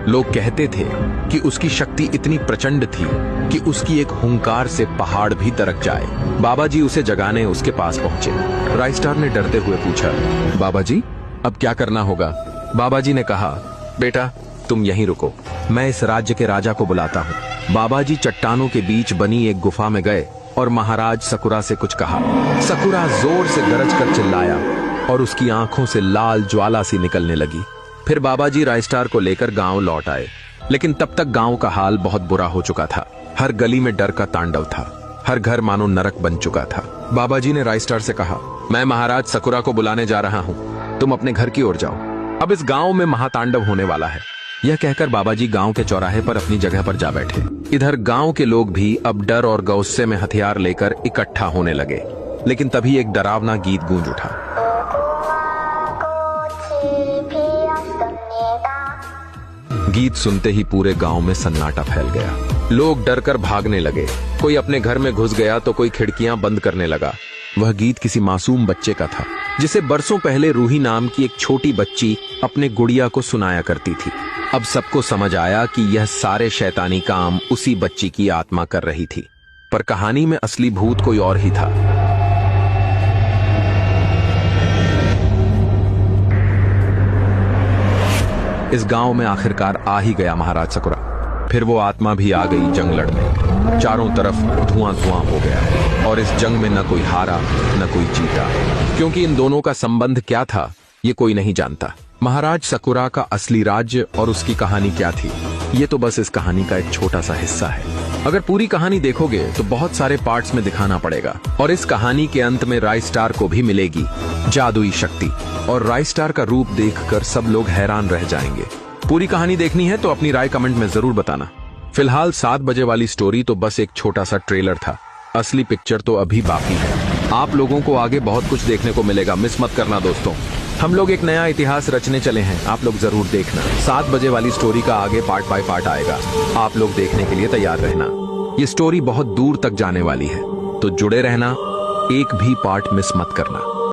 लोग कहते थे कि उसकी शक्ति इतनी प्रचंड थी कि उसकी एक हुंकार से पहाड़ भी दरक जाए। बाबा जी उसे जगाने उसके पास पहुंचे। राइस्टार ने डरते हुए पूछा, बाबा जी अब क्या करना होगा? बाबा जी ने कहा, बेटा तुम यहीं रुको, मैं इस राज्य के राजा को बुलाता हूँ। बाबा जी चट्टानों के बीच बनी एक गुफा में गए और महाराज सकुरा से कुछ कहा। सकुरा जोर से गरज कर चिल्लाया और उसकी आंखों से लाल ज्वाला सी निकलने लगी। फिर बाबा जी राइस्टार को लेकर गांव लौट आए, लेकिन तब तक गांव का हाल बहुत बुरा हो चुका था। हर गली में डर का तांडव था, हर घर मानो नरक बन चुका था। बाबा जी ने राइस्टार से कहा, मैं महाराज सकुरा को बुलाने जा रहा हूँ, तुम अपने घर की ओर जाओ, अब इस गांव में महातांडव होने वाला है। यह कहकर बाबा जी गांव के चौराहे पर अपनी जगह पर जा बैठे। इधर गांव के लोग भी अब डर और गौस्से में हथियार लेकर इकट्ठा होने लगे। लेकिन तभी एक डरावना गीत गूंज उठा। गीत सुनते ही पूरे गांव में सन्नाटा फैल गया। लोग डरकर भागने लगे, कोई अपने घर में घुस गया तो कोई खिड़कियां बंद करने लगा। वह गीत किसी मासूम बच्चे का था, जिसे बरसों पहले रूही नाम की एक छोटी बच्ची अपने गुड़िया को सुनाया करती थी। अब सबको समझ आया कि यह सारे शैतानी काम उसी बच्ची की आत्मा कर रही थी, पर कहानी में असली भूत कोई और ही था। इस गांव में आखिरकार आ ही गया महाराज सकुरा। फिर वो आत्मा भी आ गई जंग लड़ने। चारों तरफ धुआं धुआं हो गया और इस जंग में न कोई हारा न कोई जीता, क्योंकि इन दोनों का संबंध क्या था ये कोई नहीं जानता। महाराज सकुरा का असली राज्य और उसकी कहानी क्या थी, ये तो बस इस कहानी का एक छोटा सा हिस्सा है। अगर पूरी कहानी देखोगे तो बहुत सारे पार्ट्स में दिखाना पड़ेगा, और इस कहानी के अंत में राइस्टार को भी मिलेगी जादुई शक्ति, और राइस्टार का रूप देखकर सब लोग हैरान रह जाएंगे। पूरी कहानी देखनी है तो अपनी राय कमेंट में जरूर बताना। फिलहाल 7 बजे वाली स्टोरी तो बस एक छोटा सा ट्रेलर था, असली पिक्चर तो अभी बाकी है। आप लोगों को आगे बहुत कुछ देखने को मिलेगा, मिस मत करना दोस्तों। हम लोग एक नया इतिहास रचने चले हैं, आप लोग जरूर देखना। 7 बजे वाली स्टोरी का आगे पार्ट बाय पार्ट आएगा, आप लोग देखने के लिए तैयार रहना। ये स्टोरी बहुत दूर तक जाने वाली है, तो जुड़े रहना, एक भी पार्ट मिस मत करना।